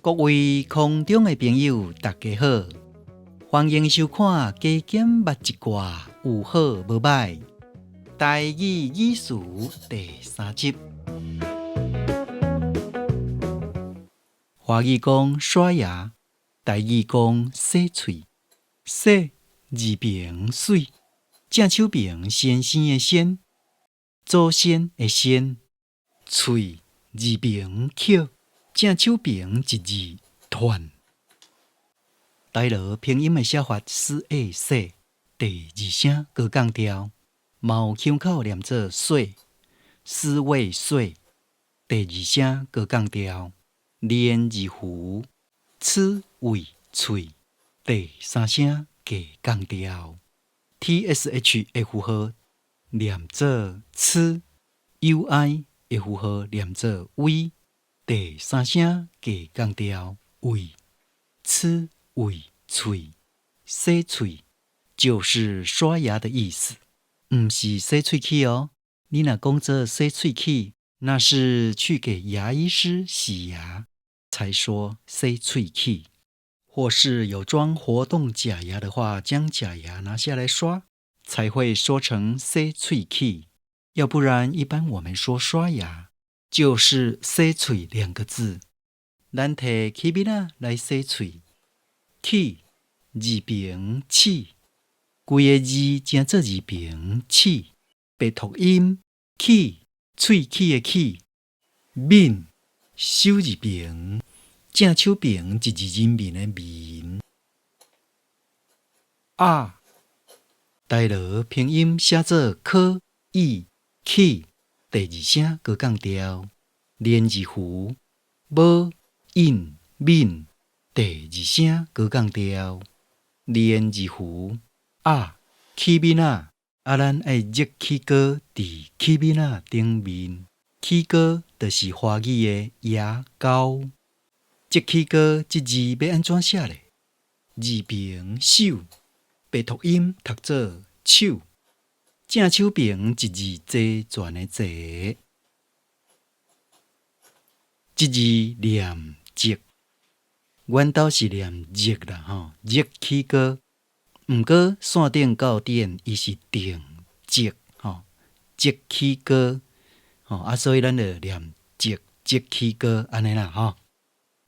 各位空中的朋友，大家好，欢迎收看《加减捌一卦有好无歹》台语语词第3集。华语讲刷牙，台语讲洗喙。洗字边水，正手边先生的先，祖先的先。喙字边口，正手边一字断。台罗拼音的写法是洗，第二声高降调，毛腔口念作水，思为水，第二声高降调，连字符，齿为喙，第三声加降调 ，tsh 的符号念作齿 ，ui 的符号念作微，第三声加降调为，齿为喙，洗喙就是刷牙的意思，不是洗喙齿哦。你若讲做洗喙齿，那是去给牙医师洗牙才说洗喙齿，或是有装活动假牙的话，将假牙拿下来刷，才会说成洗喙齿。要不然，一般我们说刷牙，就是洗喙2个字。咱摕起笔仔来洗喙，齿字边齿，规个字正做字边齿，白读音齿，喙齿的齿，面手字边，正手边一字人面的面。啊，台罗拼音写作可以起，第二声高降调，连字符，无印面，第二声高降调，连字符啊，起面啊，咱爱热起膏伫起面啊顶面，起膏就是华语的牙膏。热起膏这字要安怎写咧？字边手，白读音读作手，正手边一字坐转的坐，这字念热，原都是念热啦吼，热起膏。毋过线顶到点，伊是定热吼，热起膏吼所以咱就念热起膏安尼啦吼。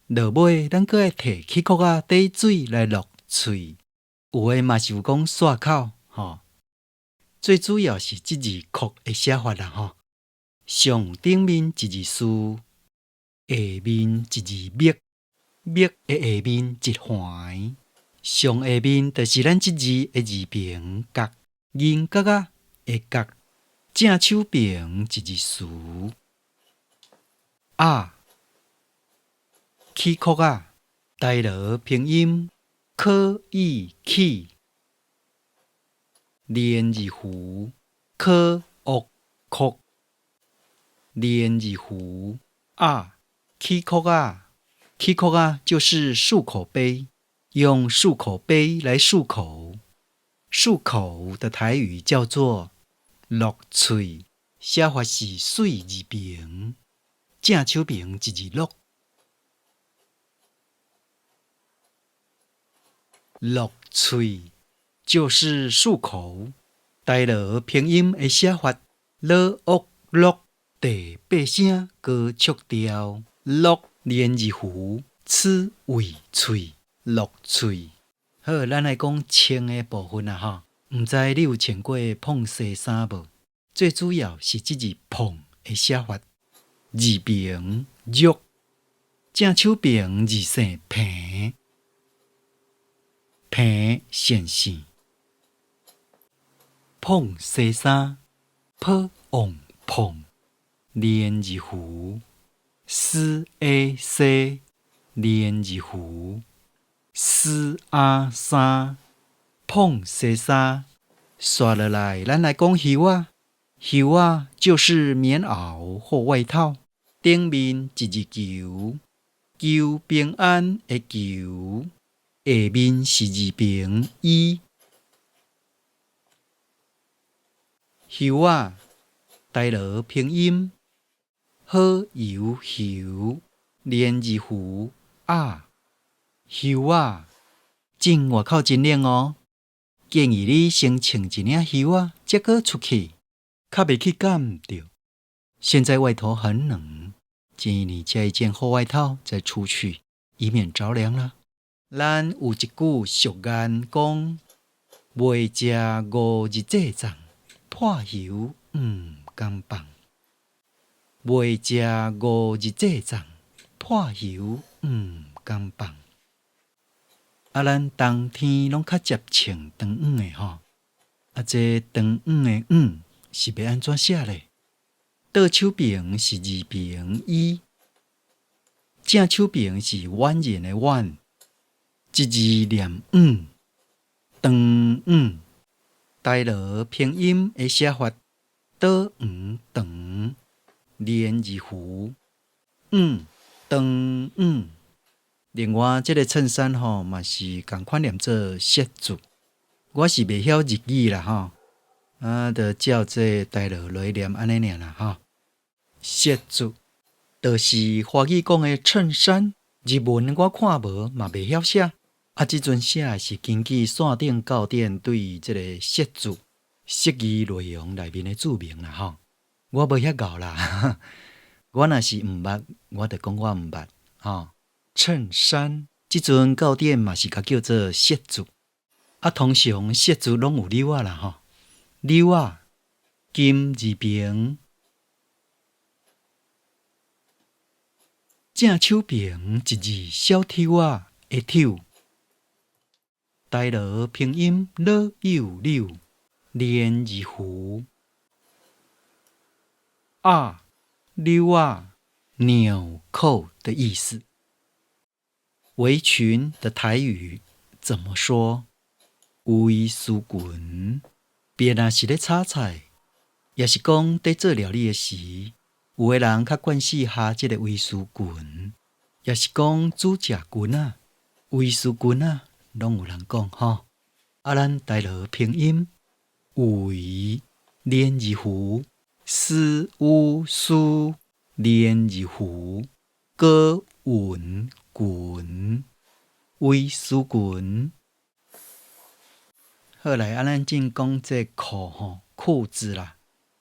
落尾，咱阁爱摕起壳仔底水来落喙，有诶嘛是有讲刷口吼。最主要是这字壳的写法啦吼。上顶面一字竖，下面一字密，密的下面一环，上下面就是咱这字的字边角，银角仔的角，正手边一字竖。啊，起壳仔，台罗拼音可以起，连字符，可恶壳，连字符啊，起壳仔，起壳仔就是漱口杯，用漱口杯来漱口。漱口的台语叫做落喙，写法是水字边，正手边一字落。落喙就是漱口，台罗拼音的写法，落恶落，第8声高速调，落连字符，齿为喙，落喙。好，咱来讲穿的部分啦吼，毋知你有穿过碰洗衫无？最主要是这字碰的写法，字边肉，正手边字声平。平线线，碰洗衫，破往碰，连字符，丝 a 洗，连字符，丝啊衫，碰洗衫，刷落来，咱来讲袖啊，袖啊就是棉袄或外套，顶面一字求，求平安的求。下面是字边衣，袖啊，台罗拼音好油袖，连字符，啊，袖啊，真外口真冷哦。建议你先穿一领袖啊，再搁出去，较袂去感着。现在外头很冷，建议你加一件厚外套再出去，以免着凉了。咱有一句俗谚讲：袂食五日这粽，破袖毋甘放。袂食五日这粽，破袖毋甘放。啊，咱冬天拢较接穿长黄的吼，啊，这长黄的黄是要安怎写咧？倒手边是字边伊，正手边是婉言的婉，一字念黄，长黄。台罗拼音的写法，倒黄长，连字符，黄长黄。另外，这个衬衫吼嘛是共款念做雪字，我是袂晓日语啦吼，就照这台罗来念安尼尔啦吼。雪字就是华语讲的衬衫，日文我看无嘛袂晓写，即阵写是根据线顶教典对这个雪字释义内容内面的注明啦吼。我无遐敖啦，我若是毋捌，我就讲我毋捌吼。衬衫，即阵教典嘛是甲叫做雪字，通常雪字拢有紐仔啦吼，紐仔金字边，正手边一字小抽仔的抽，台罗拼音了有柳，连字符，纽仔纽扣的意思。围裙的台语怎么说？围丝裙，别若是咧炒菜，也是讲在做料理的时，有个人较惯势下这个围丝裙，也是讲煮食裙啊、围丝裙啊，拢有人讲吼。咱台罗拼音围连字符，丝乌丝连字符，歌文裙，围丝裙。好来，咱正讲这裤吼，裤子啦，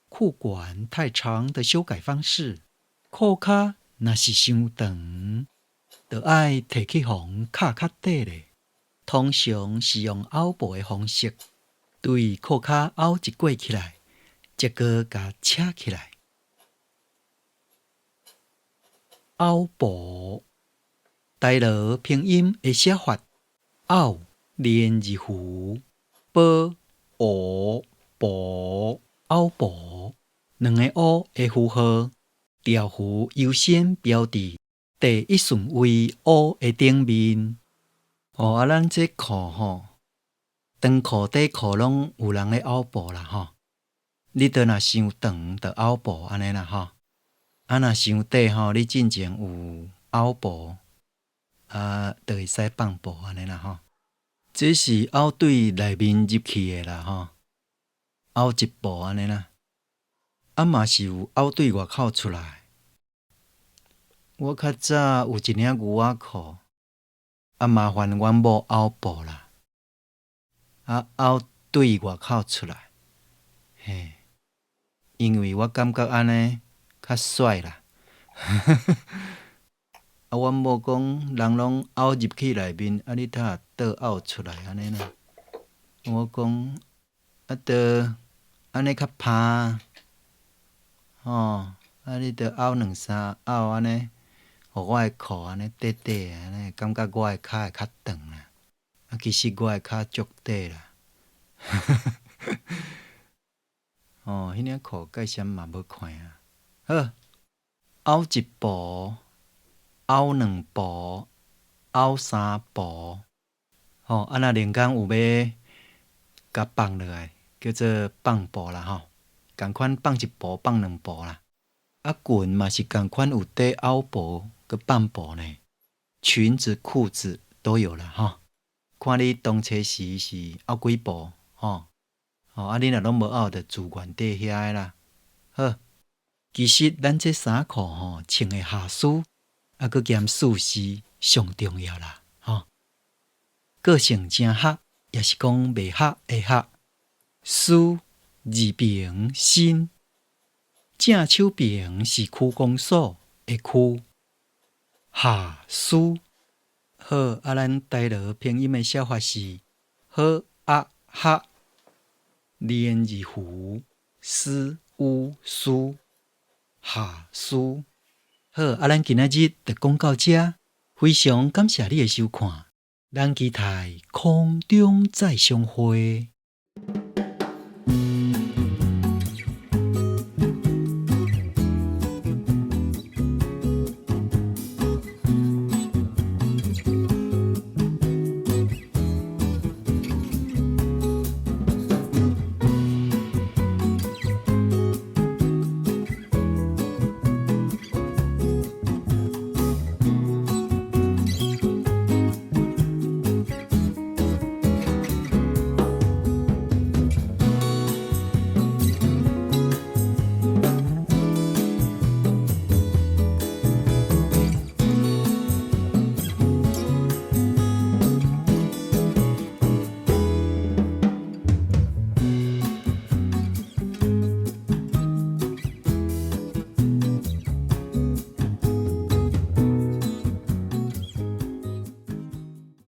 裤管太长的修改方式，裤脚若是伤长，就爱摕去缝卡较底咧。通常是用拗步的方式，对裤脚拗一过起来，再搁甲扯起来。拗步，台罗拼音的写法，拗连字符，波乌步，拗步，两个乌的符号，条符优先标伫第一顺位乌的顶面。咱这裤吼，长裤短裤拢有人咧拗步啦吼。你若伤长，就拗步安尼啦吼。若伤短吼，你进前有拗步，就会使放步安尼啦吼。这是拗对内面入去的啦吼，拗一步安尼啦。嘛是有拗对外口出来。我较早有一领牛仔裤，麻烦阮某拗步啦，拗对外口出来，嘿，因为我感觉安尼较帅啦。阮某讲人拢凹入去内面，你睇倒凹出来安尼啦。我讲倒安尼较拍，你倒凹两三凹安尼，互我的裤安尼短短安尼，感觉我的骹会较长啦。其实我的骹足短啦。迄领裤介绍嘛无看啊。好，凹一步。凹两步，凹三步，若连工有要甲放落来，叫做放步啦吼。共款放一步，放两步啦。裙嘛是共款有底凹步，佮放步呢。裙子、裤子都有啦吼。看你当初时是凹几步吼。你若拢无凹，就自原底遐个啦。好，其实咱这衫裤吼穿的下舒。佫兼事是上重要啦，个性正合，也是讲袂合会合。书字边心，正手边是区公所的区。下书好，咱台罗拼音的写法是好哈连字符思乌书下书。好，咱今仔日就讲到这，非常感谢你的收看，咱期待空中再相会。